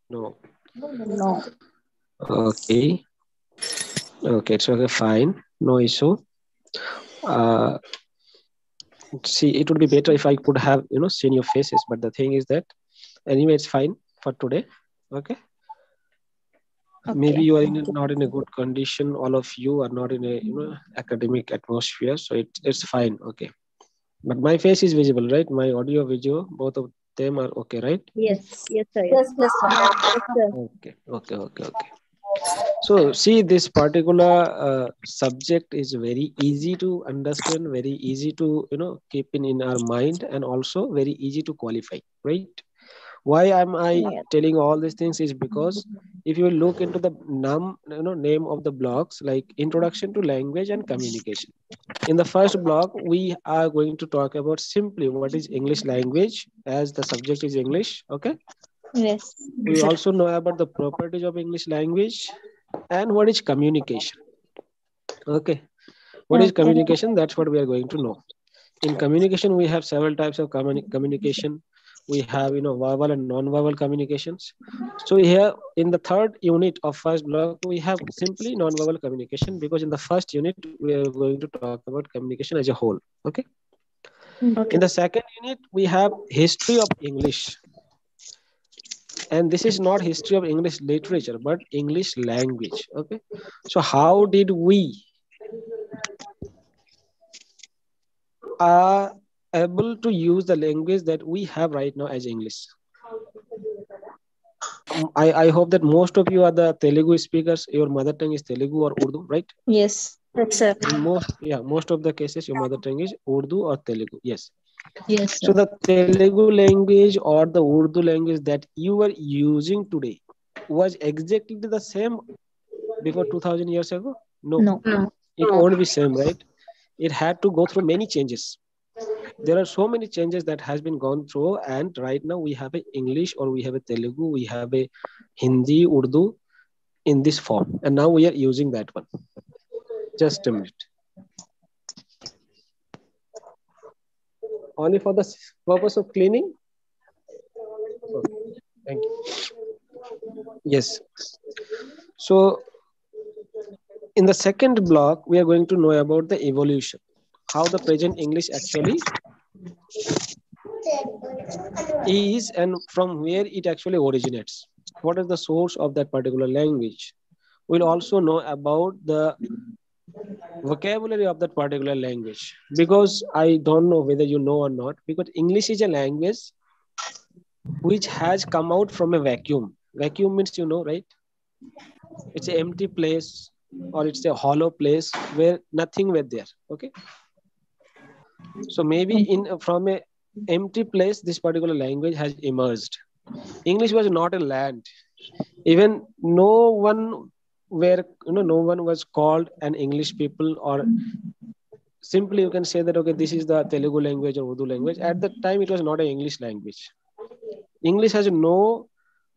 No. No. Okay. Okay, it's okay, fine. No issue. Uh, See, it would be better if I could have, seen your faces. But the thing is that, anyway, it's fine for today. Okay. Maybe Okay. you are not in a good condition. All of you are not in a, academic atmosphere. So it's fine. Okay. But my face is visible, right? My audio, video, both of them are okay, right? Yes. Yes, sir. Yes, yes, sir. Yes, sir. Okay. Okay. Okay. Okay. So, see, this particular subject is very easy to understand, very easy to keep in our mind, and also very easy to qualify, right? Why am I Yes. telling all these things is because if you look into the name of the blocks like Introduction to Language and Communication. In the first block, we are going to talk about simply what is English language, as the subject is English. Okay. Yes. We also know about the properties of English language and what is communication. Okay. What is Okay. communication? That's what we are going to know. In communication, we have several types of communication. We have, verbal and non-verbal communications. So here in the third unit of first block, we have simply non-verbal communication, because in the first unit, we are going to talk about communication as a whole. Okay. In the Okay. second unit, we have history of English. And this is not history of English literature, but English language. Okay. So how did we are able to use the language that we have right now as English? I hope that most of you are the Telugu speakers. Your mother tongue is Telugu or Urdu, right? Yes. Yes, sir. In most of the cases, your mother tongue is Urdu or Telugu. Yes. Yes, So sir. the Telugu language or the Urdu language that you are using today was exactly the same before 2000 years ago? No, No. No. it won't be same, right? It had to go through many changes. There are so many changes that has been gone through, and right now we have a English, or we have a Telugu, we have a Hindi, Urdu in this form, and now we are using that one. Just a minute. Only for the purpose of cleaning. Okay. Thank you. Yes. So in the second block, we are going to know about the evolution, how the present English actually is, and from where it actually originates. What is the source of that particular language? We'll also know about the vocabulary of that particular language, because I don't know whether you know or not, because English is a language which has come out from a vacuum. Vacuum means, right? It's an empty place, or it's a hollow place where nothing were there. Okay. So maybe from a empty place, this particular language has emerged. English was not a land. Even no one no one was called an English people, or simply you can say that, okay, this is the Telugu language or Urdu language. At that time, it was not an English language. English has no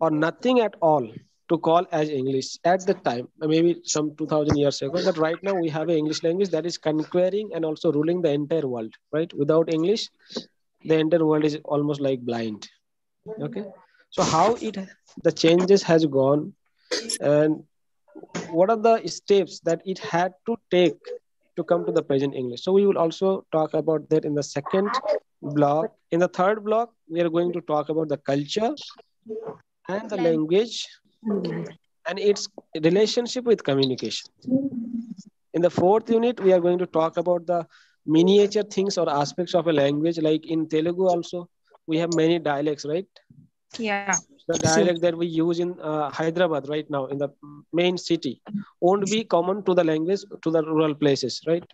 or nothing at all to call as English at the time, maybe some 2000 years ago. But right now we have an English language that is conquering and also ruling the entire world, right? Without English, the entire world is almost like blind. Okay. So how the changes has gone, and what are the steps that it had to take to come to the present English? So we will also talk about that in the second block. In the third block, we are going to talk about the culture and the language and its relationship with communication. In the fourth unit, we are going to talk about the miniature things or aspects of a language. Like in Telugu also, we have many dialects, right? Yeah. The dialect that we use in Hyderabad right now, in the main city, won't be common to the language to the rural places, right?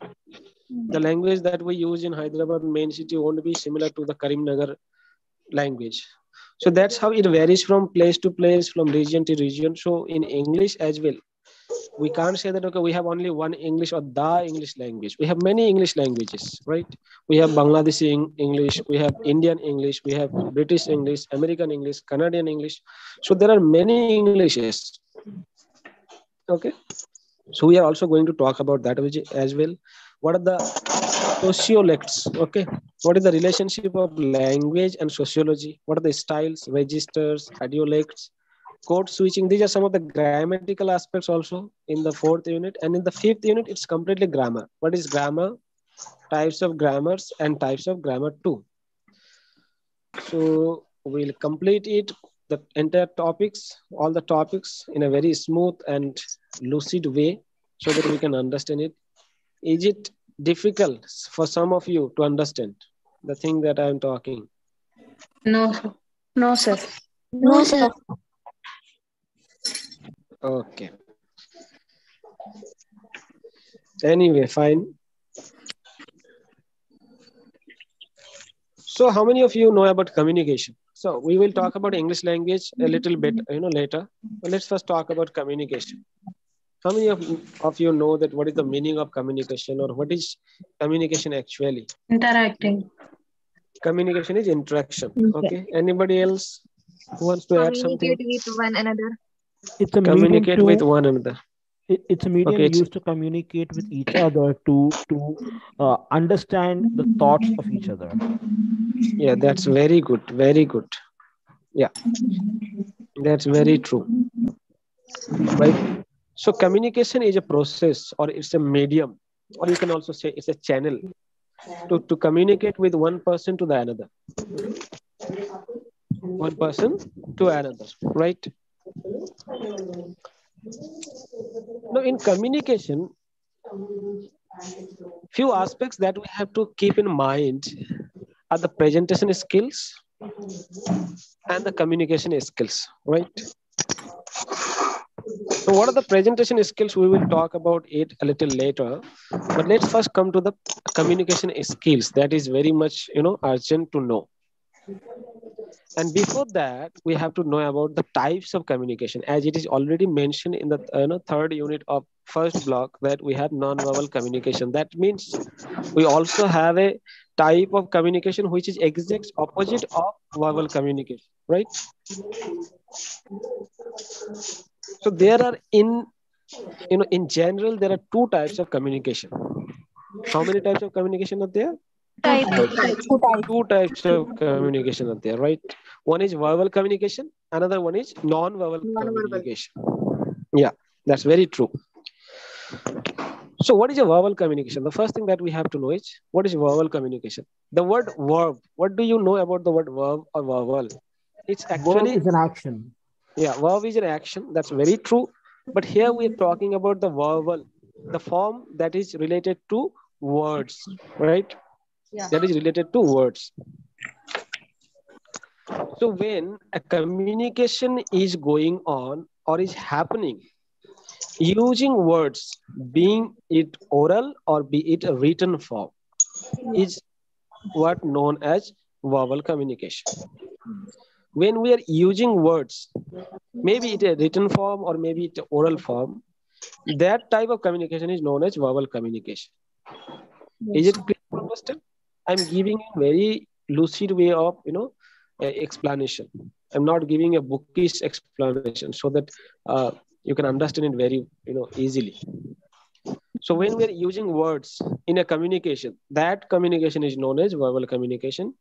The language that we use in Hyderabad main city won't be similar to the Karimnagar language. So that's how it varies from place to place, from region to region. So in English as well, we can't say that, okay, we have only one English or the English language. We have many English languages, right? We have Bangladeshi English, we have Indian English, we have British English, American English, Canadian English. So there are many Englishes. Okay. So we are also going to talk about that as well. What are the Sociolects. Okay. What is the relationship of language and sociology? What are the styles, registers, idiolects, code switching? These are some of the grammatical aspects also in the fourth unit. And in the fifth unit, it's completely grammar. What is grammar? Types of grammars and types of grammar too. So we'll complete it, the entire topics, all the topics in a very smooth and lucid way so that we can understand it. Is it difficult for some of you to understand the thing that I'm talking? No, sir. No, sir. No, sir. Okay. Anyway, fine. So how many of you know about communication? So we will talk about English language a little bit, later. But let's first talk about communication. How many of you know that what is the meaning of communication, or what is communication actually? Interacting. Communication is interaction. Okay. Okay. Anybody else who wants to add something? Communicate with one another. It's a medium Communicate to with one another. it's a medium Okay, used to communicate with each other to understand the thoughts of each other. yeah, that's very good. Very good. Yeah, that's very true. Right. So communication is a process, or it's a medium, or you can also say it's a channel to communicate with one person to the another. One person to another, right? Now, in communication, few aspects that we have to keep in mind are the presentation skills and the communication skills, right? So what are the presentation skills? We will talk about it a little later, but let's first come to the communication skills. That is very much, urgent to know. And before that, we have to know about the types of communication, as it is already mentioned in the third unit of first block, that we have non-verbal communication. That means we also have a type of communication which is exact opposite of verbal communication, right? So there are in general, there are two types of communication. How many types of communication are there? Type. Two types of communication are there, right? One is verbal communication, another one is non-verbal Non-verbal. communication. Yeah, that's very true. So what is a verbal communication? The first thing that we have to know is what is verbal communication. The word verb, what do you know about the word verb or verbal? It's Verb actually, is an action. yeah, verb is an action. That's very true. But here we are talking about the verbal, the form that is related to words, right? Yeah. That is related to words. So when a communication is going on or is happening using words, being it oral or be it a written form, is what known as verbal communication. When we are using words, maybe it a written form or maybe it a oral form, that type of communication is known as verbal communication. Is it clear to understand? I'm giving a very lucid way of explanation. I'm not giving a bookish explanation so that you can understand it very easily. So when we are using words in a communication, that communication is known as verbal communication.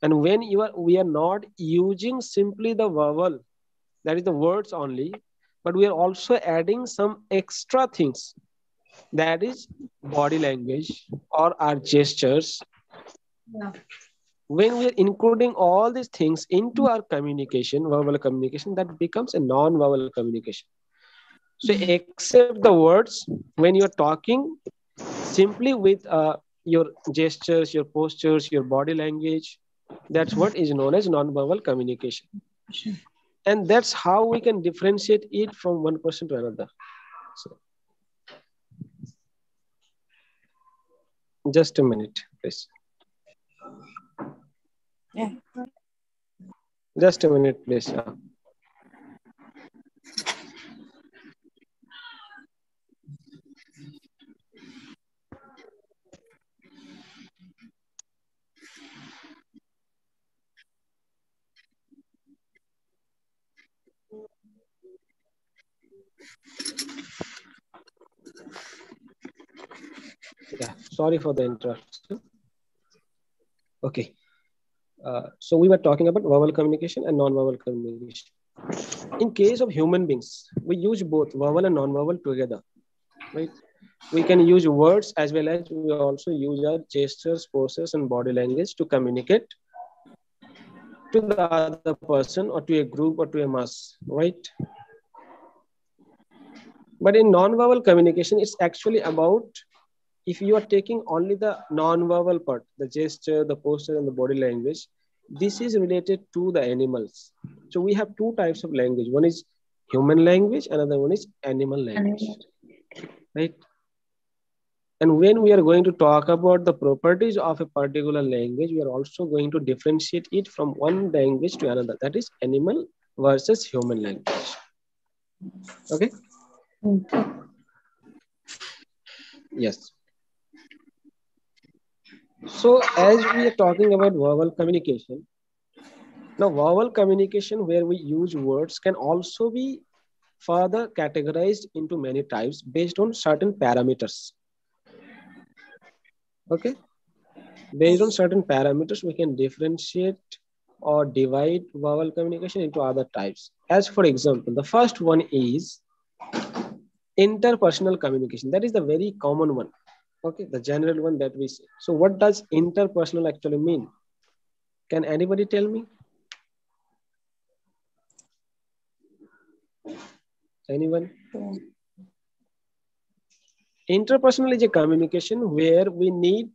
And when we are not using simply the verbal, that is the words only, but we are also adding some extra things, that is body language or our gestures. Yeah. When we are including all these things into our communication, verbal communication, that becomes a non-verbal communication. So except the words, when you're talking simply with your gestures, your postures, your body language, that's what is known as non-verbal communication. And that's how we can differentiate it from one person to another. So, just a minute, please. Yeah. Just a minute, please. Yeah, sorry for the interruption. Okay. So we were talking about verbal communication and non-verbal communication. In case of human beings, we use both verbal and non-verbal together, right? We can use words as well as we also use our gestures, poses, and body language to communicate to the other person or to a group or to a mass, right? But in non-verbal communication, it's actually about if you are taking only the non-verbal part, the gesture, the posture, and the body language, this is related to the animals. So we have two types of language. One is human language, another one is animal language, right? And when we are going to talk about the properties of a particular language, we are also going to differentiate it from one language to another. That is animal versus human language. Okay? Yes. So as we are talking about verbal communication, now verbal communication where we use words can also be further categorized into many types based on certain parameters. Okay? Based on certain parameters, we can differentiate or divide verbal communication into other types. As for example, the first one is interpersonal communication. That is the very common one. Okay, the general one that we see. So what does interpersonal actually mean? Can anybody tell me? Anyone? Interpersonal is a communication where we need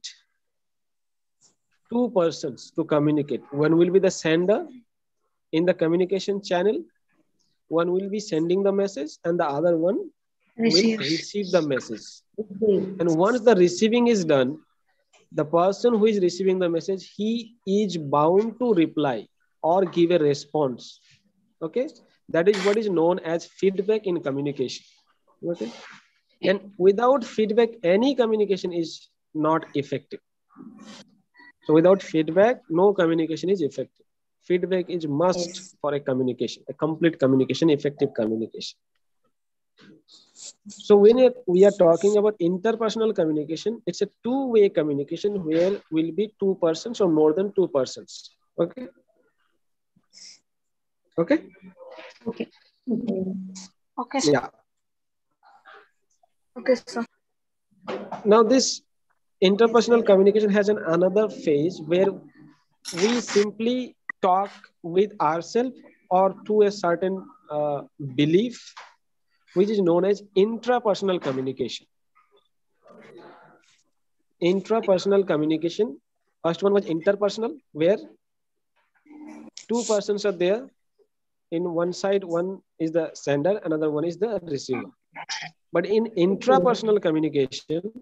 two persons to communicate. One will be the sender in the communication channel. One will be sending the message and the other one will receive the message. And once the receiving is done, the person who is receiving the message, he is bound to reply or give a response. Okay, that is what is known as feedback in communication. Okay, and without feedback, any communication is not effective. So without feedback, no communication is effective. Feedback is must for a communication, a complete communication, effective communication. So when we are talking about interpersonal communication, it's a two-way communication where will be two persons or more than two persons. Okay. Okay. Okay. Okay, sir. Yeah. Okay, sir. Now this interpersonal communication has another phase where we simply talk with ourselves or to a certain belief, which is known as intrapersonal communication. Intrapersonal communication, first one was interpersonal, where two persons are there. In one side, one is the sender, another one is the receiver. But in intrapersonal communication,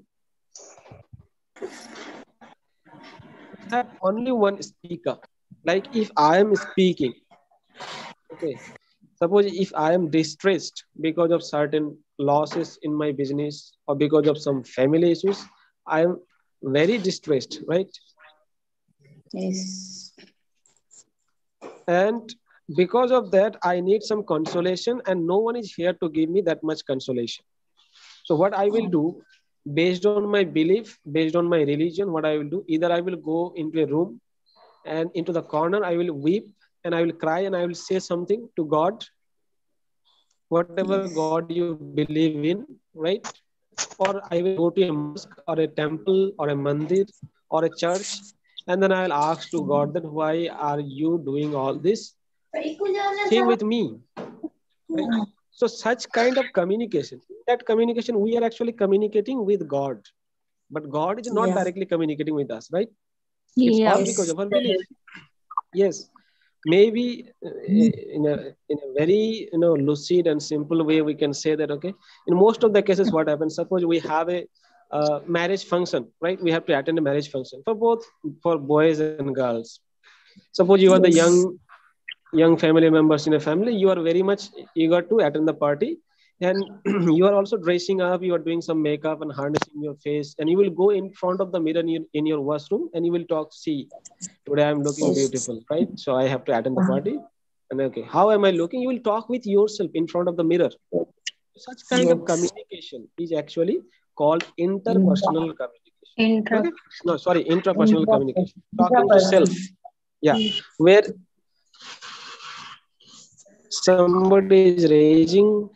have only one speaker. Like if I am speaking, okay, suppose if I am distressed because of certain losses in my business or because of some family issues, I am very distressed, right? Yes. And because of that, I need some consolation and no one is here to give me that much consolation. So what I will do, based on my belief, based on my religion, what I will do, either I will go into a room and into the corner, I will weep and I will cry and I will say something to God, whatever God you believe in, right? Or I will go to a mosque or a temple or a mandir or a church, and then I will ask to God that why are you doing all this thing with me? Right? So such kind of communication, that communication, we are actually communicating with God, but God is not directly communicating with us, right? It's all because of our belief. Yes, maybe in a very lucid and simple way we can say that, okay, in most of the cases what happens, suppose we have a marriage function, right? We have to attend a marriage function for both, for boys and girls. Suppose you are the young family members in a family, you are very much eager to attend the party, and you are also dressing up, you are doing some makeup and harnessing your face, and you will go in front of the mirror in your washroom and you will talk, see, today I'm looking beautiful, right? So I have to attend the party. And okay, how am I looking? You will talk with yourself in front of the mirror. Such kind of communication is actually called interpersonal communication. Intra. Okay? No, sorry, intrapersonal communication. Talking to self. Yeah, where somebody is raising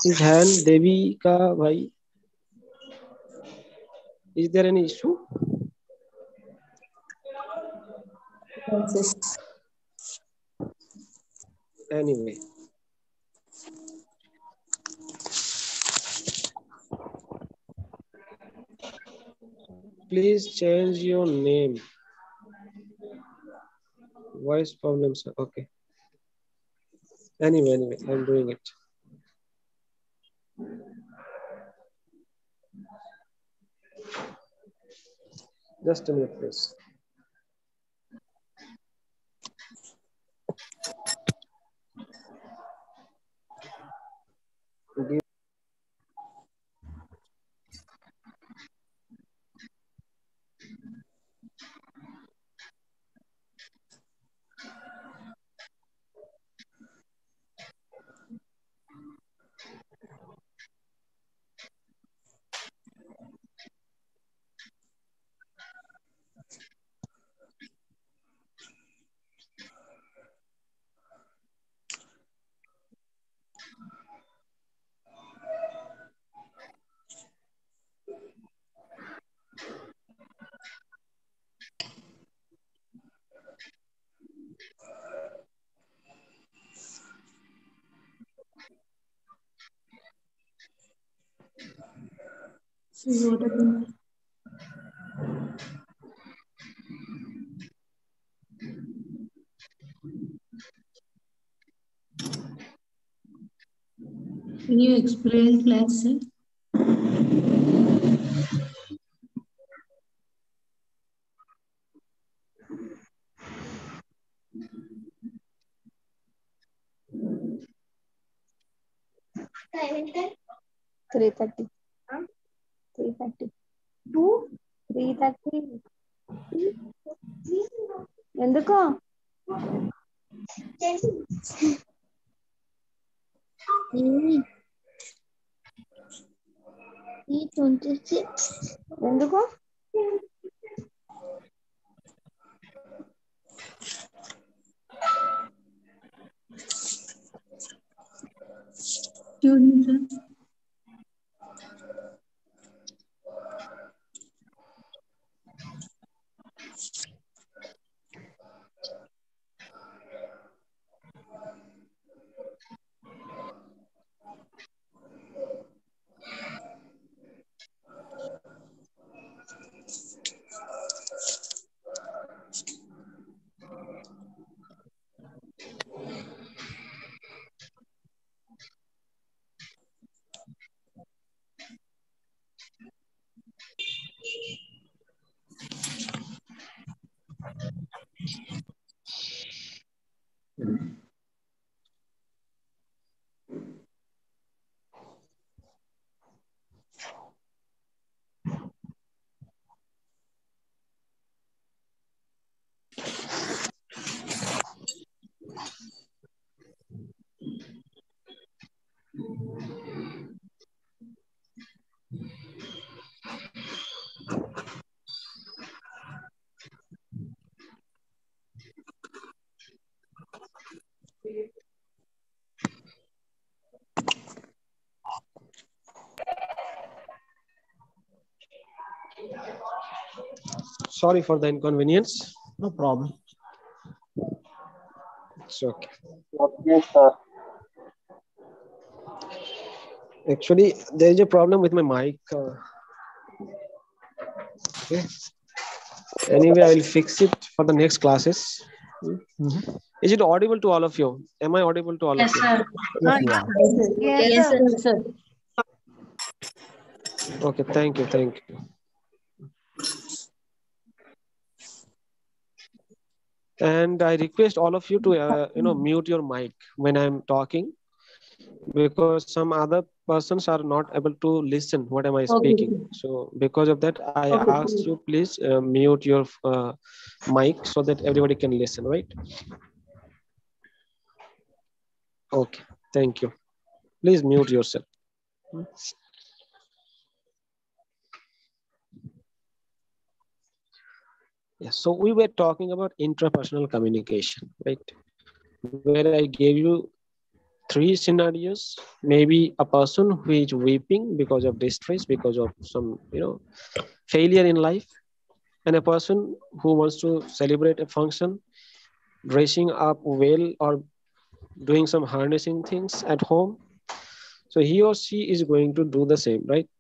his hand. Devi ka bhai. Is there any issue? Anyway. Please change your name. Voice problems. Okay. Anyway, I'm doing it. Just a minute, please. Can you explain class, sir? Time 3:30. 3:30. 3:30. ఎందుకో ఈ 26 ఎందుకో Student, sir. Sorry for the inconvenience. No problem. It's okay. Actually, there is a problem with my mic. Okay. Anyway, I will fix it for the next classes. Is it audible to all of you? Am I audible to all Yes, of you? sir. Yes, you are. Yes, sir. Okay, thank you. And I request all of you to mute your mic when I'm talking, because some other persons are not able to listen what am I speaking. So because of that, I ask you, please mute your mic so that everybody can listen, right? Okay, thank you. Please mute yourself. Yeah, so we were talking about intrapersonal communication, right? Where I gave you three scenarios. Maybe a person who is weeping because of distress, because of some, failure in life, and a person who wants to celebrate a function, dressing up well or doing some harnessing things at home. So he or she is going to do the same, right?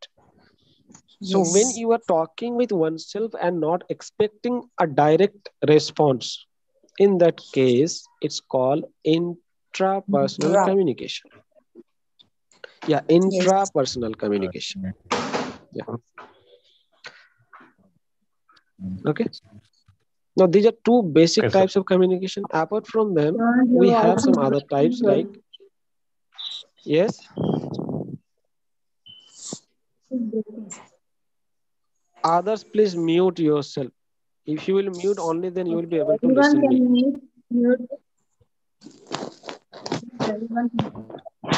So when you are talking with oneself and not expecting a direct response, in that case, it's called intrapersonal communication. Yeah, intrapersonal communication. Yeah. Okay. Now, these are two basic Okay, sir. types of communication. Apart from them, we have some other types like, yes, others, please mute yourself. If you will mute only, then you will be able to Everyone listen me. can mute. Everyone can.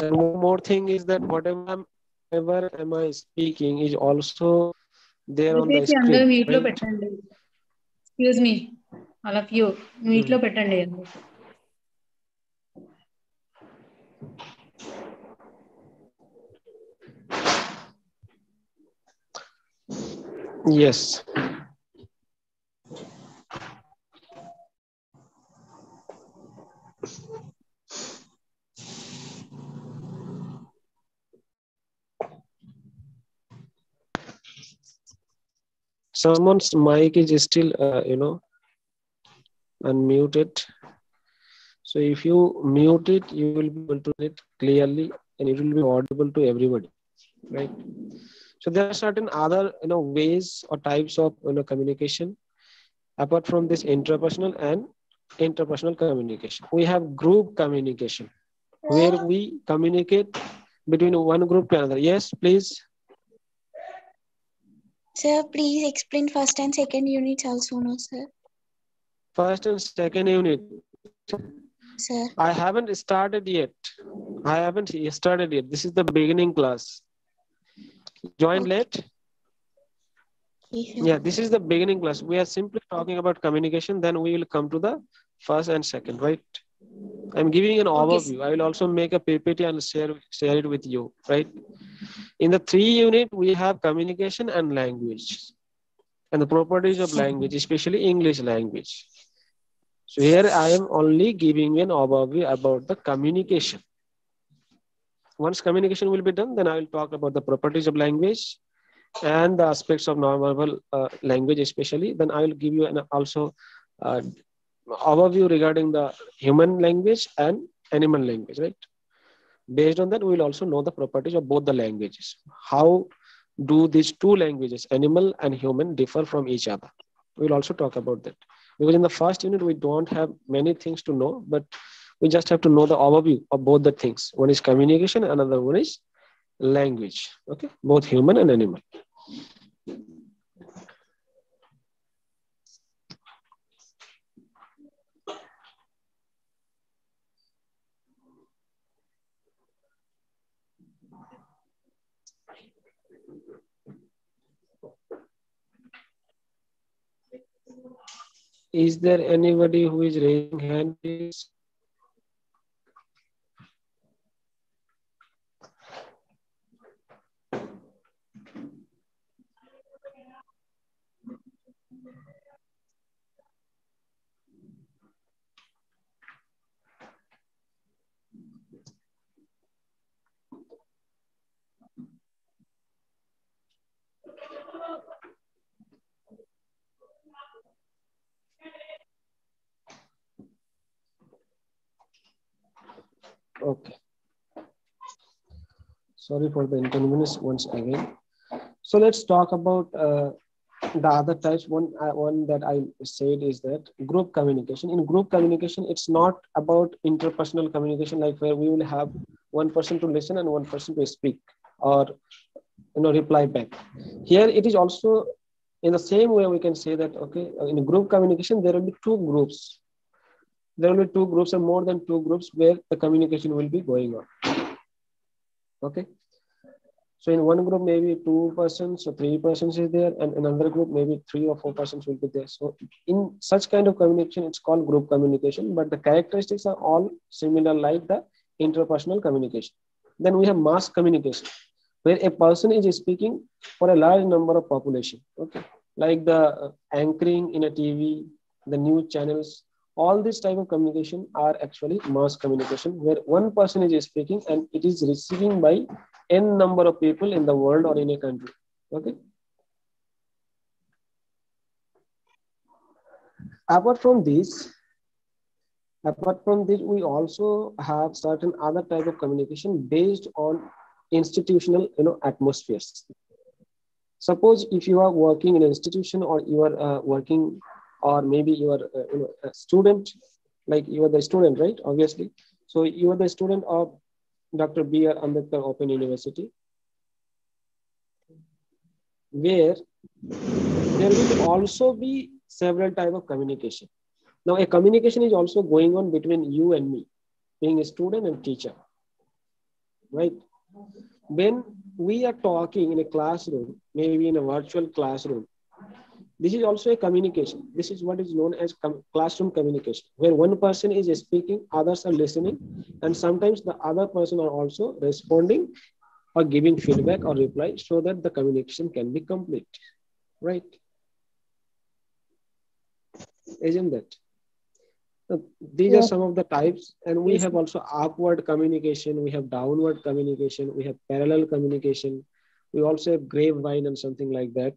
And one more thing is that whatever am I speaking is also there on the దయచేసి అందరూ screen, mute లో right? పెట్టండి. Excuse me all of you mute లో పెట్టండి. Yes. Someone's mic is still, unmuted. So if you mute it, you will be able to hear it clearly and it will be audible to everybody, right? So there are certain other, ways or types of, communication apart from this intrapersonal and interpersonal communication. We have group communication where we communicate between one group to another. Yes, please. Sir, please explain first and second units also, no, sir. First and second unit. Sir. I haven't started yet. This is the beginning class. Joined late? Yeah, this is the beginning class. We are simply talking about communication. Then we will come to the first and second, right? I'm giving an overview. I will also make a PPT and share it with you, right? In the 3 unit, we have communication and language and the properties of language, especially English language. So here I am only giving an overview about the communication. Once communication will be done, then I will talk about the properties of language and the aspects of nonverbal language, especially. Then I will give you an also overview regarding the human language and animal language, right? Based on that, we will also know the properties of both the languages. How do these two languages, animal and human, differ from each other? We will also talk about that. Because in the first unit, we don't have many things to know, but we just have to know the overview of both the things. One is communication, another one is language. Okay, both human and animal. Is there anybody who is raising hand, please? Okay. Sorry for the inconvenience once again. So let's talk about the other types. One that I said is that group communication. In group communication, it's not about interpersonal communication, like where we will have one person to listen and one person to speak or reply back. Here it is also in the same way we can say that, okay, in a group communication, there will be two groups. There will be two groups or more than two groups where the communication will be going on. Okay. So in one group, maybe 2% or 3% is there, and in another group, maybe 3 or 4% will be there. So in such kind of communication, it's called group communication, but the characteristics are all similar like the interpersonal communication. Then we have mass communication, where a person is speaking for a large number of population. Okay, like the anchoring in a TV, the news channels, all this type of communication are actually mass communication, where one person is speaking and it is receiving by n number of people in the world or in a country. Okay. Apart from this, we also have certain other type of communication based on institutional, atmospheres. Suppose if you are working in an institution, or you are working, or maybe you are a student, like you are the student, right? Obviously. So you are the student of Dr. B.R. Ambedkar Open University, where there will also be several type of communication. Now, a communication is also going on between you and me, being a student and teacher, right? When we are talking in a classroom, maybe in a virtual classroom, this is also a communication. This is what is known as classroom communication, where one person is speaking, others are listening, and sometimes the other person are also responding or giving feedback or reply so that the communication can be complete, right? Isn't that? These are some of the types, and we have also upward communication, we have downward communication, we have parallel communication, we also have grapevine and something like that.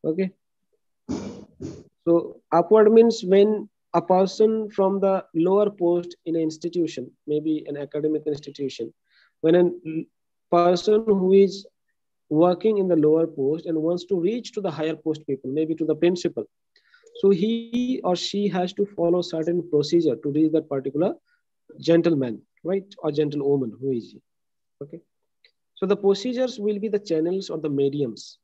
Okay. So upward means when a person from the lower post in an institution, maybe an academic institution, when a person who is working in the lower post and wants to reach to the higher post people, maybe to the principal, so he or she has to follow certain procedure to reach that particular gentleman, right? Or gentlewoman, who is he? Okay. So the procedures will be the channels or the mediums.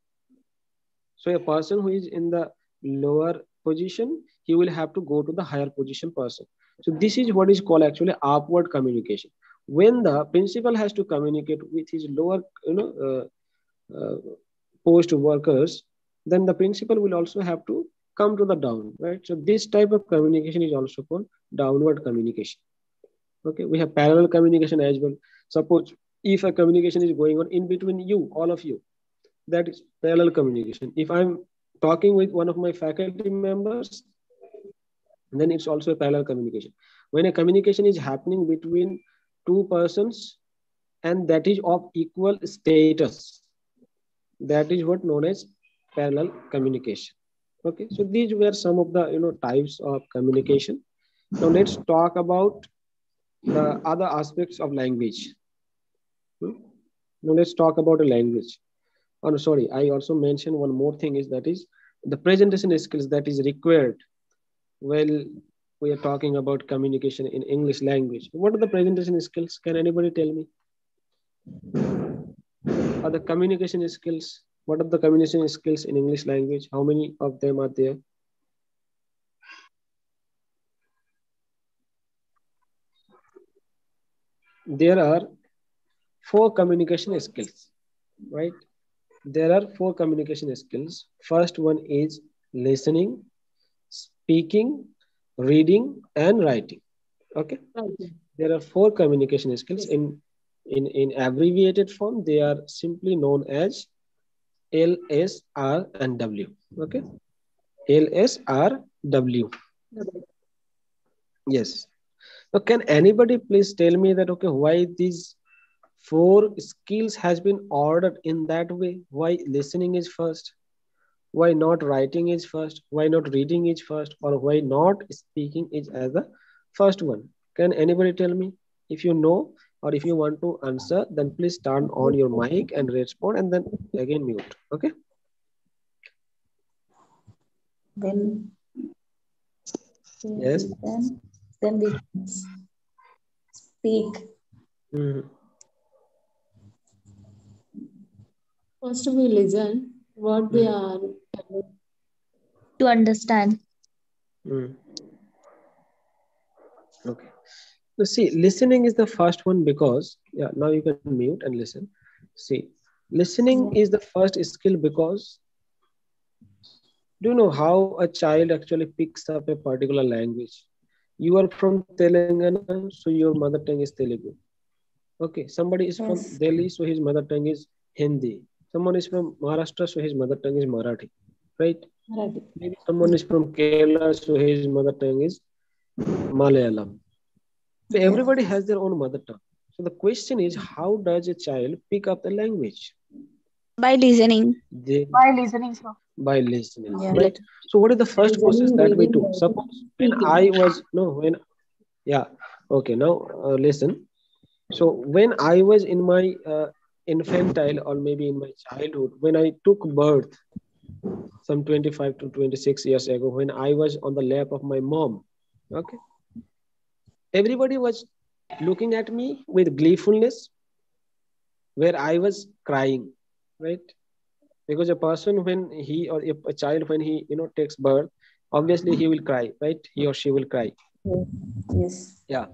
So a person who is in the lower position, he will have to go to the higher position person. So this is what is called actually upward communication. When the principal has to communicate with his lower, post workers, then the principal will also have to come to the down, right? So this type of communication is also called downward communication. Okay, we have parallel communication as well. Suppose if a communication is going on in between you, all of you, that is parallel communication. If I'm talking with one of my faculty members, then it's also a parallel communication. When a communication is happening between two persons and that is of equal status, that is what known as parallel communication. Okay, so these were some of the types of communication. Now let's talk about the other aspects of language. Now let's talk about a language. Oh, no, sorry, I also mentioned one more thing is that is the presentation skills that is required while we are talking about communication in English language. What are the presentation skills? Can anybody tell me? Are the communication skills? What are the communication skills in English language? How many of them are there? There are 4 communication skills, right? There are 4 communication skills. First one is listening, speaking, reading, and writing. Okay. There are 4 communication skills. In abbreviated form, they are simply known as L, S, R, and W. Okay. L, S, R, W. Yes. So can anybody please tell me that, okay, why these 4 skills has been ordered in that way? Why listening is first? Why not writing is first? Why not reading is first? Or why not speaking is as the first one? Can anybody tell me? If you know, or if you want to answer, then please turn on your mic and respond, and then again mute. Okay. When Yes. then we speak. First, we listen what they are telling. To understand. Okay. So see, listening is the first one because, yeah, now you can mute and listen. See, Listening is the first skill because do you know how a child actually picks up a particular language? You are from Telangana, so your mother tongue is Telugu. Okay, somebody is from Yes. Delhi, so his mother tongue is Hindi. Someone is from Maharashtra, so his mother tongue is Marathi, right? Right. Maybe someone is from Kerala, so his mother tongue is Malayalam. So Yes. everybody has their own mother tongue. So the question is, how does a child pick up the language? By listening. They By listening, sir. by listening, Yeah. right? So what is the first process Listening, that we reading, do? writing, Suppose when speaking. I was no when yeah okay now listen. So when I was in my infantile or maybe in my childhood, when I took birth some 25 to 26 years ago, when I was on the lap of my mom, okay, everybody was looking at me with gleefulness, where I was crying, right? Because a person when he or a child when he takes birth, obviously he will cry, right? He or she will cry. Yes. Yes. Yeah.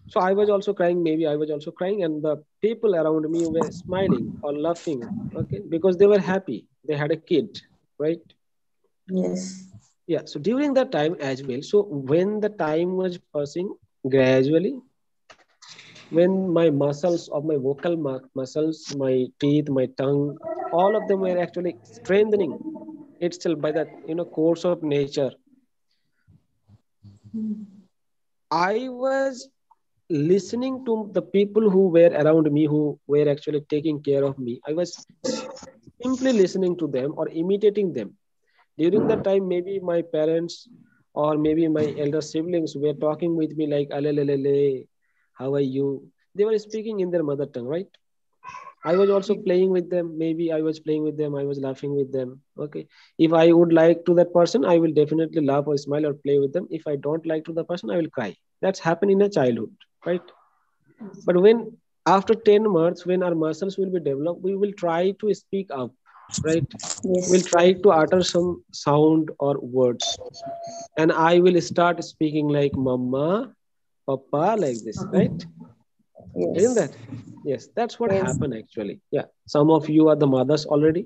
So I was also crying, maybe I was also crying, and the people around me were smiling or laughing, okay, because they were happy. They had a kid, right? Yes. Yeah. So during that time as well, so when the time was passing gradually, when my muscles of my vocal muscles, my teeth, my tongue, all of them were actually strengthening itself by that course of nature, I was listening to the people who were around me, who were actually taking care of me. I was simply listening to them or imitating them. During that time, maybe my parents or maybe my elder siblings were talking with me like, "Alelelele, how are you?" They were speaking in their mother tongue, right? I was also playing with them. Maybe I was playing with them. I was laughing with them. Okay. If I would like to that person, I will definitely laugh or smile or play with them. If I don't like to the person, I will cry. That's happened in a childhood, right? But when after 10 months, when our muscles will be developed, we will try to speak up, right? We'll Yes. try to utter some sound or words. And I will start speaking like mama, papa, like this, right? Isn't Yes. that? Yes, that's what Yes. happened actually. Yeah. Some of you are the mothers already.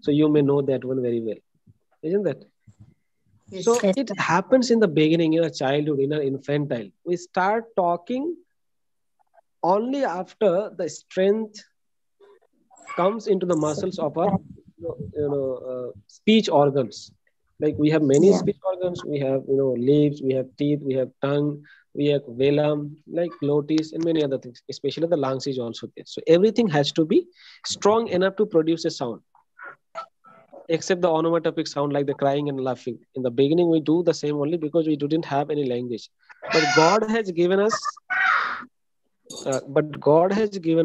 So you may know that one very well. Isn't that? Yes. So Yes, it sir. happens in the beginning, in a childhood, in an infantile. We start talking only after the strength comes into the muscles of our speech organs. Like we have many Yeah. speech organs. We have lips, we have teeth, we have tongue, we have velum, like glotis, and many other things. Especially the lungs is also there. So everything has to be strong enough to produce a sound, except the onomatopic sound like the crying and laughing. In the beginning, we do the same only because we didn't have any language. But God has given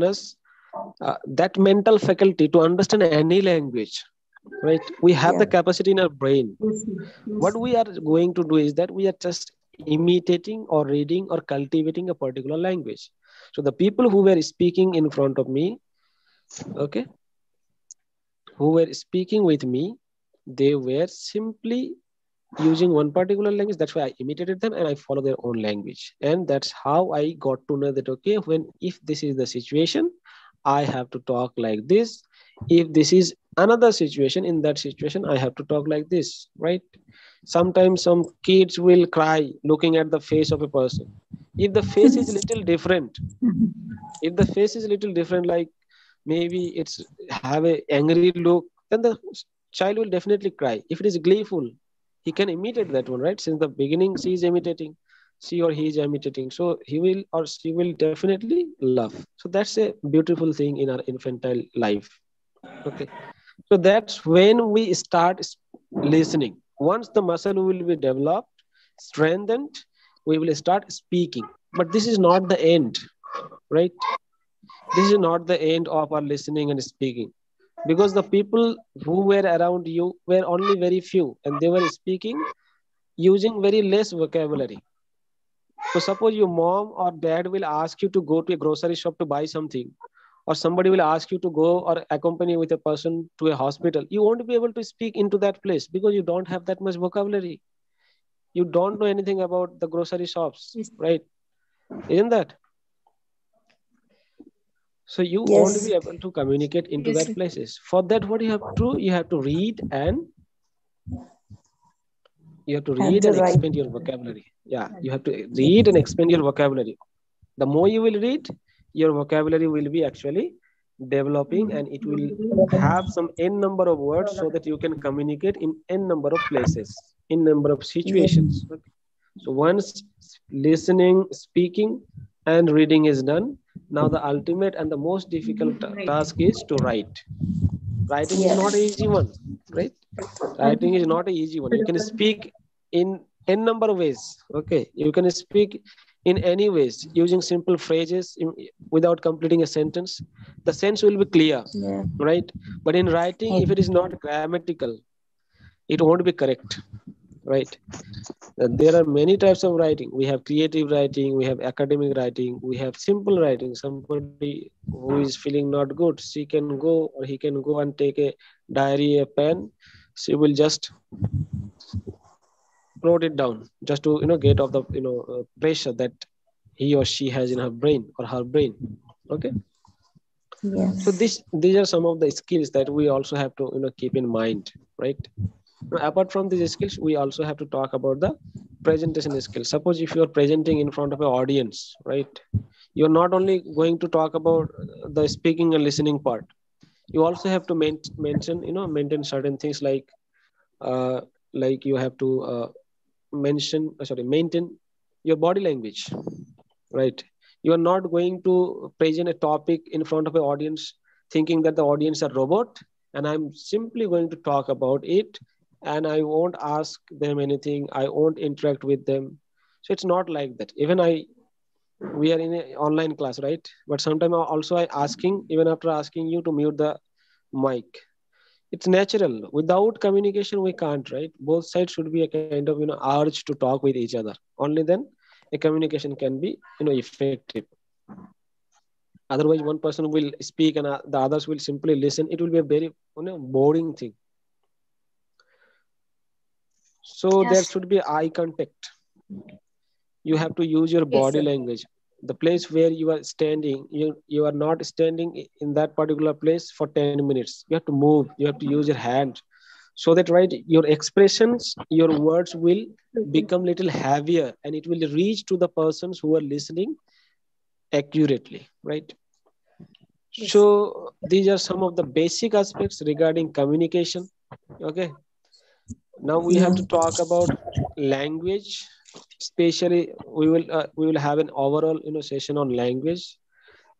us. That mental faculty to understand any language, right? We have the Yeah. capacity in our brain. Yes. What we are going to do is that we are just imitating or reading or cultivating a particular language. So the people who were speaking in front of me, okay, who were speaking with me, they were simply using one particular language. That's why I imitated them and I follow their own language. And that's how I got to know that, okay, when if this is the situation, I have to talk like this. If this is another situation, in that situation, I have to talk like this, right? Sometimes some kids will cry looking at the face of a person. If the face is little different, if the face is little different, like maybe it's have a angry look, then the child will definitely cry. If it is gleeful, he can imitate that one, right? Since the beginning she is imitating, she or he is imitating, so he will or she will definitely laugh. So that's a beautiful thing in our infantile life. Okay. So that's when we start listening. Once the muscle will be developed, strengthened, we will start speaking. But this is not the end, right? This is not the end of our listening and speaking, because the people who were around you were only very few and they were speaking using very less vocabulary. So suppose your mom or dad will ask you to go to a grocery shop to buy something, or somebody will ask you to go or accompany with a person to a hospital. You won't be able to speak into that place because you don't have that much vocabulary. You don't know anything about the grocery shops, Yes. right? Isn't that? So you won't Yes. be able to communicate into Yes, that places. For that, what you have to read and Have to write. expand your vocabulary. Yeah, you have to read and expand your vocabulary. The more you will read, your vocabulary will be actually developing, and it will have some n number of words so that you can communicate in n number of places, in number of situations. Yes. Okay. So once listening, speaking, and reading is done, now the ultimate and the most difficult right. task is to write. Writing is not an Yes. easy one, right? Writing is not an easy one. You can speak in n number of ways. Okay, you can speak in any ways using simple phrases without completing a sentence. The sense will be clear, Yeah. right? But in writing, if it is not grammatical, it won't be correct, right? There are many types of writing. We have creative writing, we have academic writing, we have simple writing. Somebody who is feeling not good, she can go or he can go and take a diary, a pen. She will just wrote it down just to get off the pressure that he or she has in her brain or her brain. Okay. So Yes. these are some of the skills that we also have to keep in mind, right? Now, apart from these skills, we also have to talk about the presentation skills. Suppose if you are presenting in front of an audience, right? You're not only going to talk about the speaking and listening part. You also have to maintain certain things uh, like you have to maintain your body language, right? You are not going to present a topic in front of an audience thinking that the audience are robot and I'm simply going to talk about it and I won't ask them anything, I won't interact with them. So it's not like that. Even we are in an online class, right? But sometimes also I asking, even after asking you to mute the mic, it's natural. Without communication we can't, right? Both sides should be a kind of urge to talk with each other. Only then a communication can be effective. Otherwise one person will speak and the others will simply listen. It will be a very boring thing. So there Yes. should be eye contact. You have to use your Yes, body sir. language. The place where you are standing, you are not standing in that particular place for 10 minutes. You have to move, you have to use your hand, so that right your expressions, your words will become little heavier and it will reach to the persons who are listening accurately, right? Yes. So these are some of the basic aspects regarding communication. Okay. Now we have Yeah. to talk about language. Especially, we will have an overall session on language.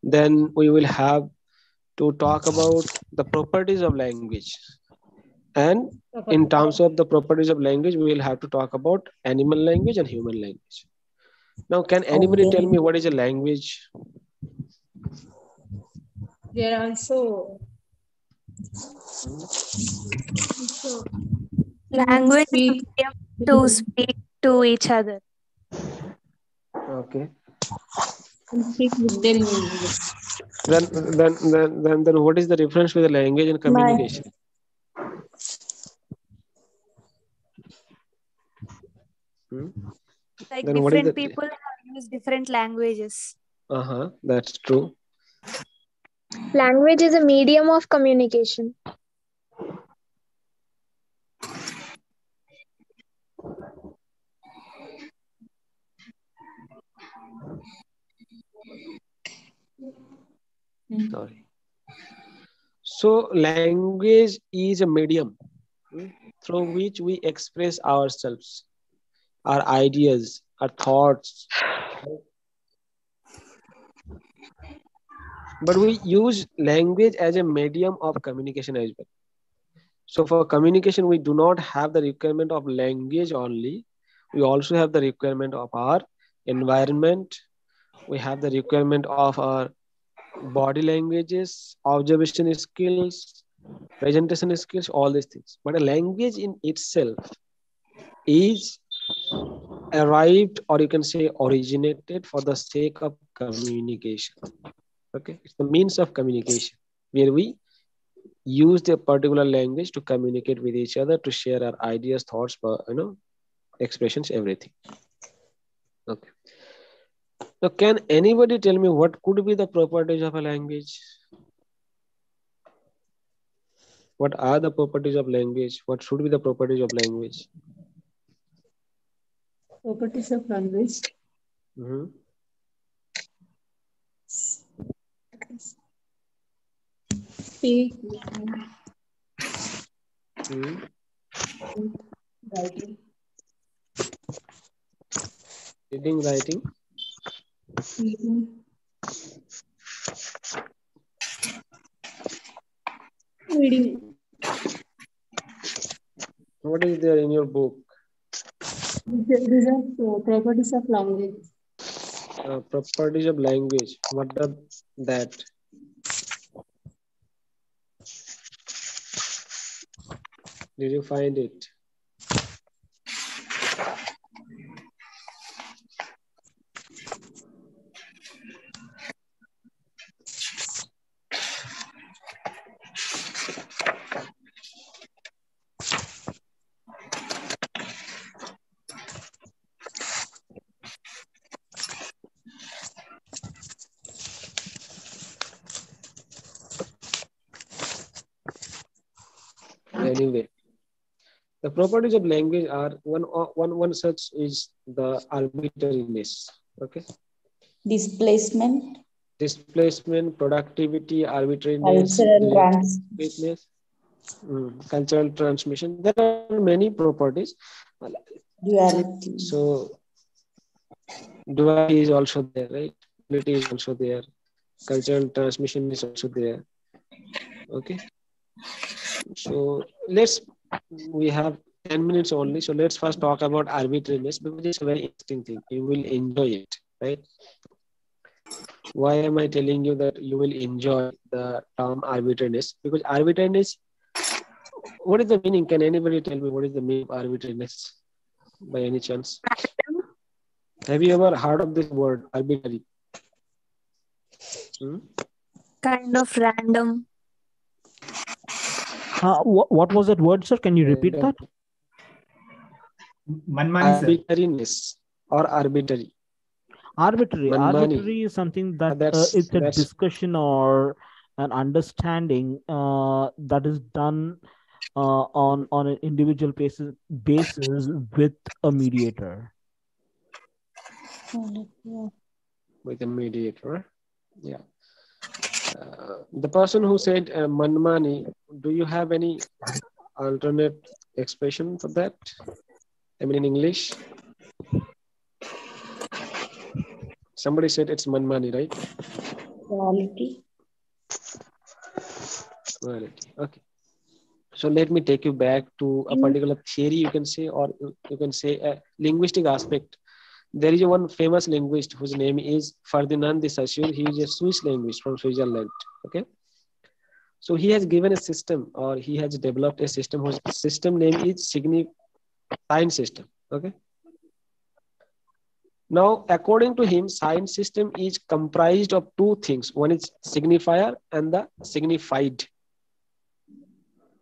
Then we will have to talk about the properties of language. And Okay. in terms of the properties of language, we will have to talk about animal language and human language. Now, can anybody tell Okay. me what is a language? There are also Hmm? so to Language is a speak medium to speak to each other. Okay. and speak with their language. Then, what is the difference with the language and My communication? Hmm? Like Then what is different the? people have used different languages. That's true. Language is a medium of communication. Sorry. So language is a medium through which we express ourselves, our ideas, our thoughts. But we use language as a medium of communication as well. So for communication, we do not have the requirement of language only. We also have the requirement of our environment. We have the requirement of our body languages, observation skills, presentation skills, all these things. But a language in itself is arrived, or you can say originated, for the sake of communication. Okay, it's the means of communication where we use the particular language to communicate with each other, to share our ideas, thoughts, expressions, everything. Okay. Now, can anybody tell me what could be the properties of a language? What are the properties of language? What should be the properties of language? Properties of language. Mhm. Speak, Mhm. writing, Reading, writing. speaking, reading. What is there in your book? These are properties of language. Properties of language. What are that? Did you find it? Anyway, the properties of language are one such is the arbitrariness. Okay, Displacement, displacement, productivity, arbitrariness, cultural trans. relationship, cultural transmission. There are many properties. Duality. So duality is also there, right? Duality is also there. Cultural transmission is also there. Okay. So we have 10 minutes only. So let's first talk about arbitrariness because it's a very interesting thing. You will enjoy it, right? Why am I telling you that you will enjoy the term arbitrariness? Because arbitrariness, what is the meaning? Can anybody tell me what is the meaning of arbitrariness by any chance? Have you ever heard of this word, arbitrary? Kind of random. What was that word, sir? Can you repeat that? Manmani, sir. Arbitrariness or arbitrary. Arbitrary. Manmani. Arbitrary is something that it's a discussion or an understanding that is done on an individual basis with a mediator. With a mediator, yeah. The person who said manmani, do you have any alternate expression for that? I mean, in English. Somebody said it's manmani, right? Quality. Quality. Okay. So let me take you back to a particular theory, you can say, or you can say a linguistic aspect. There is one famous linguist whose name is Ferdinand de Saussure. He is a Swiss linguist from Switzerland. Okay. So he has given a system, or he has developed a system whose system name is sign system. Okay. Now, according to him, sign system is comprised of two things. One is signifier and the signified.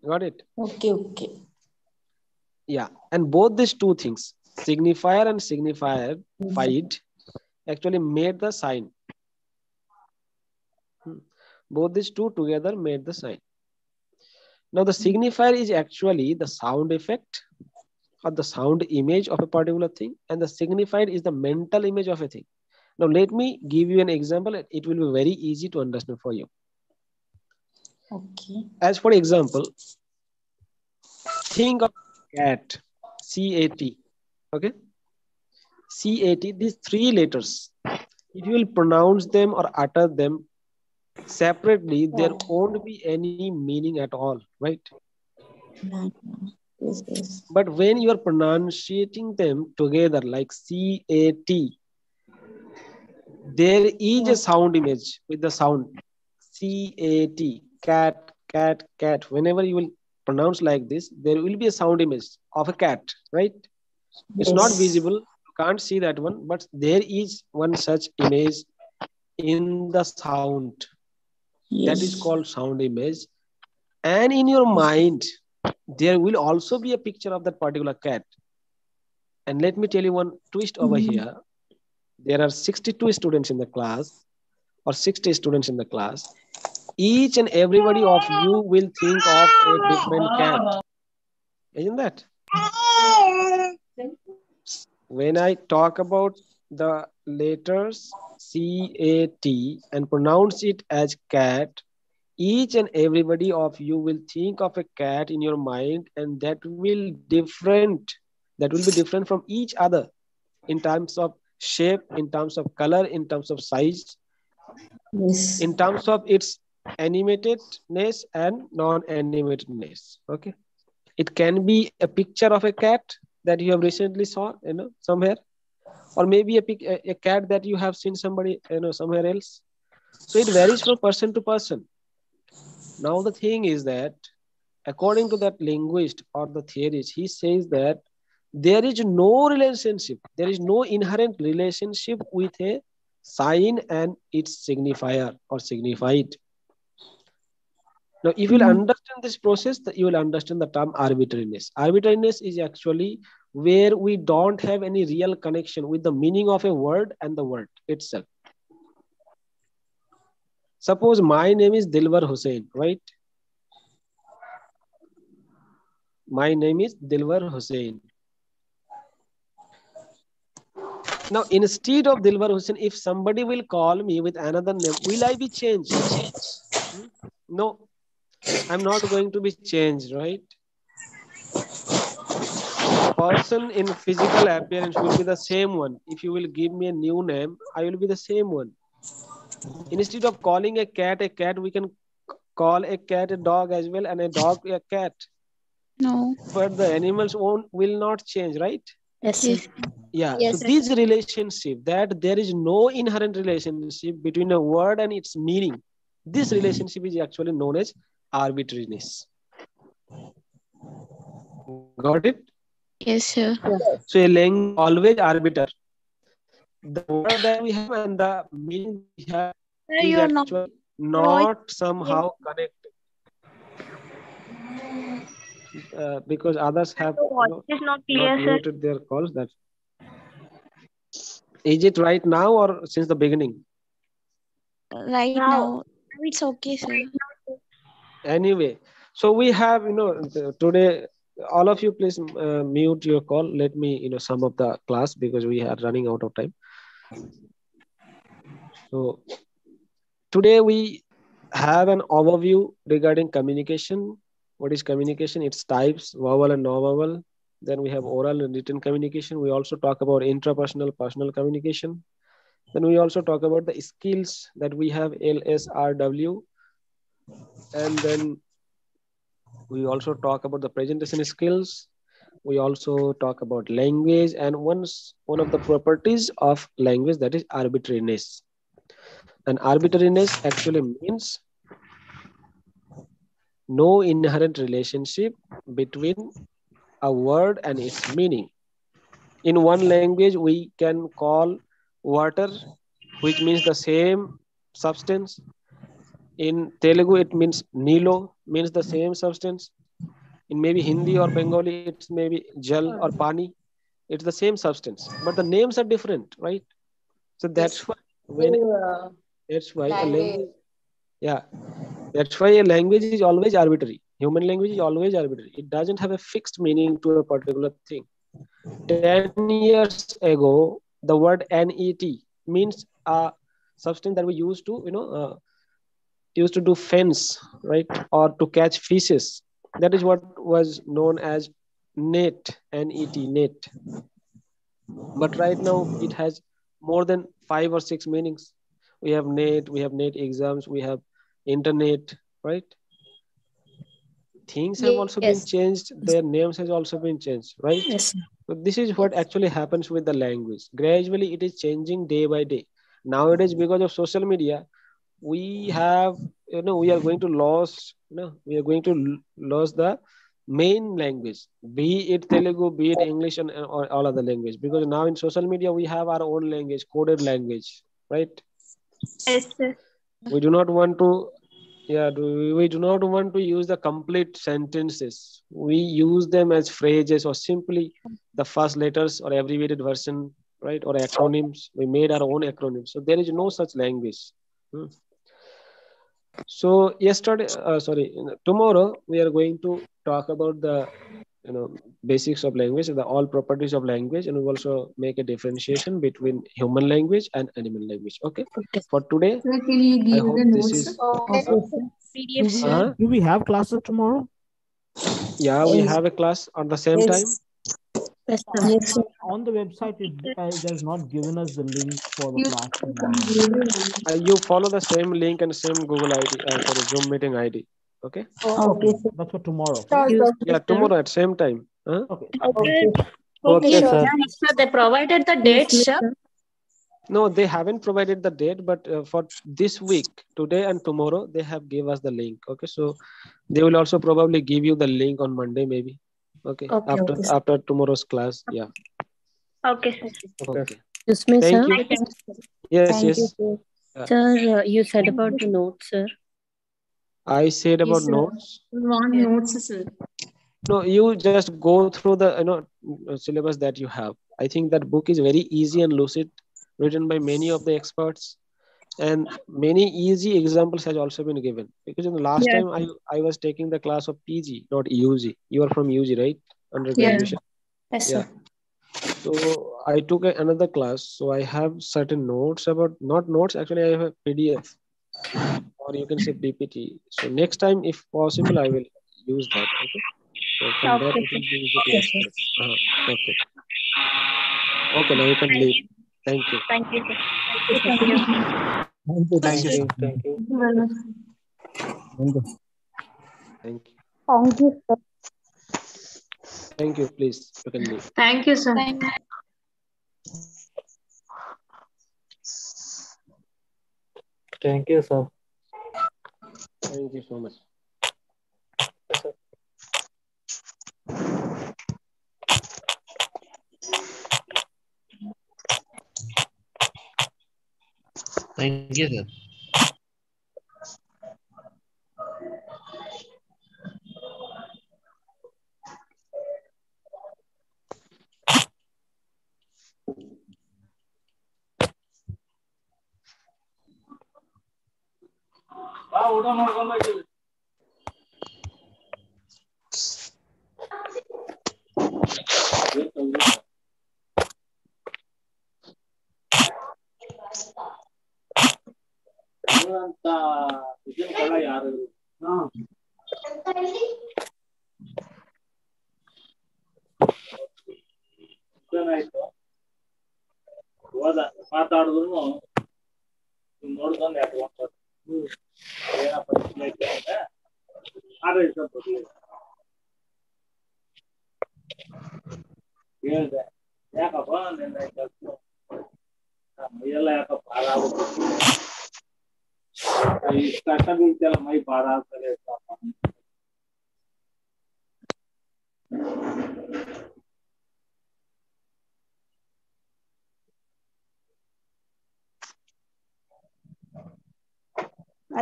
Got it? Okay. Yeah. And both these two things, signifier and signified, actually made the sign. Both these two together made the sign. Now, the signifier is actually the sound effect or the sound image of a particular thing, and the signified is the mental image of a thing. Now, let me give you an example. It will be very easy to understand for you. Okay. As for example, think of cat, C-A-T. Okay. C-A-T, these three letters, if you will pronounce them or utter them separately, there won't be any meaning at all, right? Yes. But when you are pronunciating them together like C-A-T, there is a sound image with the sound C-A-T, cat, cat, cat. Whenever you will pronounce like this, there will be a sound image of a cat, right? It's not visible. You can't see that one, but there is one such image in the sound. That is called sound image. And in your mind, there will also be a picture of that particular cat. And let me tell you one twist over here. there are 62 students in the class or 60 students in the class, each and everybody of you will think of a different cat. Isn't that? When I talk about the letters C-A-T and pronounce it as cat, each and everybody of you will think of a cat in your mind, and that will be different from each other in terms of shape, in terms of color, in terms of size, Yes. in terms of its animatedness and non-animatedness. Okay, it can be a picture of a cat that you have recently saw, somewhere, or maybe a cat that you have seen somebody, somewhere else. So it varies from person to person. Now the thing is that according to that linguist or the theorist, he says that there is no relationship, there is no inherent relationship with a sign and its signifier or signified. Now, if you will understand this process, you will understand the term arbitrariness. Arbitrariness is actually where we don't have any real connection with the meaning of a word and the word itself. Suppose my name is Dilwar Hussain, right? My name is Dilwar Hussain. Now, instead of Dilwar Hussain, if somebody will call me with another name, will I be changed? No, I'm not going to be changed, right? The person in physical appearance will be the same one. If you will give me a new name, I will be the same one. Instead of calling a cat, we can call a cat a dog as well, and a dog a cat. No. But the animals will not change, right? Yes, Yes. sir. Yeah. Yes, So this relationship, that there is no inherent relationship between a word and its meaning, this relationship is actually known as arbitrariness. Got it? Yes, sir. So a language always arbiter. The word that we have and the meaning we have Sir, is you're not. actually not somehow connected. Because others have It's not not clear, sir. muted their calls. That is it right now or since the beginning? Right now. It's okay, sir. Anyway, so we have today, all of you please mute your call. Let me sum up the class because we are running out of time. So today we have an overview regarding communication. What is communication? Its types, verbal and non-verbal. Then we have oral and written communication. We also talk about intrapersonal, personal communication. Then we also talk about the skills that we have, LSRW. And then we also talk about the presentation skills. We also talk about language and one of the properties of language, that is arbitrariness. And arbitrariness actually means no inherent relationship between a word and its meaning. In one language, we can call water, which means the same substance. In Telugu, it means Nilo, means the same substance. In maybe Hindi or Bengali, it's maybe Jal or Pani. It's the same substance, but the names are different, right? So that's why a language, yeah, that's why a language is always arbitrary. Human language is always arbitrary. It doesn't have a fixed meaning to a particular thing. 10 years ago, the word NET means a substance that we used to do fence, right? Or to catch fishes. That is what was known as net, N-E-T, net. But right now it has more than 5 or 6 meanings. We have net exams, we have internet, right? Things have also been changed. Their names has also been changed, right? Yes. So this is what actually happens with the language. Gradually, it is changing day by day. Nowadays, because of social media, we have, we are going to lose the main language, be it Telugu, be it English, and or all other language. Because now in social media, we have our own language, coded language, right? Yes, sir. We do not want to, we do not want to use the complete sentences. We use them as phrases or simply the first letters or abbreviated version right? Or acronyms. We made our own acronyms. So there is no such language. So tomorrow we are going to talk about the basics of language, the all properties of language, and we also make a differentiation between human language and animal language. Okay. For today, Sir, can you I give hope the this notes is. of PDF, sir. Do we have classes tomorrow? Yeah, we have a class on the same time. Yes, sir. Yes, sir. On the website, it has not given us the link for the You class can tomorrow. give the notes. You follow the same link and same Google ID, Zoom meeting ID. Okay. Okay, sir. That's for tomorrow. Yeah, tomorrow at same time. Huh? Okay. Okay. Okay, sir. Sir, they provided the Yes, dates, sir. sir. No, they haven't provided the date, but for this week, today and tomorrow, they have give us the link. Okay, so they will also probably give you the link on Monday, maybe. Okay, Okay, after tomorrow's class. Yeah. Okay, sir. Okay. Excuse me, Thank sir. you. Yes, Thank you, yes. sir. Sir, you said about the notes, sir. I said about Yes, sir. notes. We want notes, sir. No, you just go through the syllabus that you have. I think that book is very easy and lucid, written by many of the experts, and many easy examples has also been given. Because in the last Yes. time I was taking the class of PG, not UG. You are from UG, right? Under Yeah. graduation. Yes, Yeah. sir. So I took another class. So I have certain notes about, not notes, actually I have a PDF, or you can say PPT. So next time, if possible, I will use that. Okay. So from that, Okay, it will be easy to explain. Okay. Okay, now you can leave. Thank you. Thank you, sir. Thank you. Thank you. Thank you very much. Thank you. Thank you, sir. Thank you. Please, you can leave. Thank you, sir. Thank you, sir. Thank you so much. Thank you, sir. ಮಾತಾಡಿದ್ರು ನೋಡ್ಕೊಂಡು ಏನಪ್ಪ ಹೇಳ್ದೆ ಯಾಕಪ್ಪ ನಿನ್ನ ಮೈಯೆಲ್ಲ ಯಾಕಪ್ಪ ಭಾರ ಆಗ್ಬಿಟ್ಟು ಇಷ್ಟು ಕಷ್ಟ ಬೀಳ್ತಿಯಲ್ಲ ಮೈ ಭಾರ ಆಗ್ತದೆ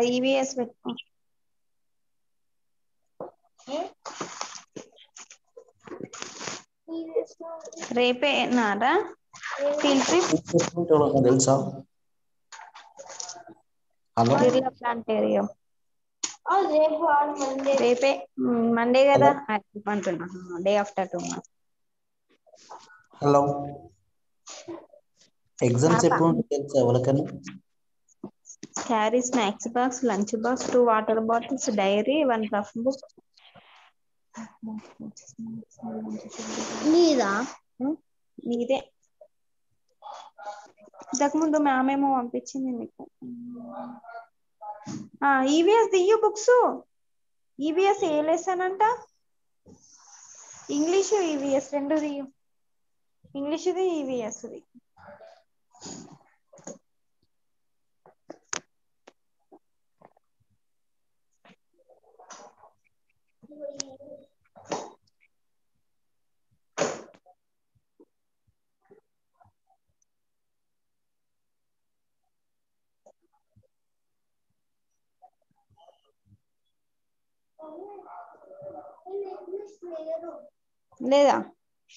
IVS పెట్టుకో. రేపే నారా ఫీల్డ్ ట్రిప్ తెలుసా? హలో, బిర్లా ప్లాంటేరియం రేపే మండే కదా అంటున్నా, day after tomorrow. Hello, exams ఎప్పుడు ఉంటుంది తెలుసా ఎవరికైనా? Carry snacks box, lunch box, 2 water bottles, diary, 1 rough book. నీదా? మీదే. ఇంతకుముందు మ్యామ్ ఏమో పంపించింది మీకు. ఈవీఎస్ దియ్యు బుక్స్. ఈవీఎస్ ఏ లెసన్ అంట? ఇంగ్లీషు ఈవీఎస్ రెండు దియ్యు. ఇంగ్లీషుది ఈవీఎస్ది. లేదా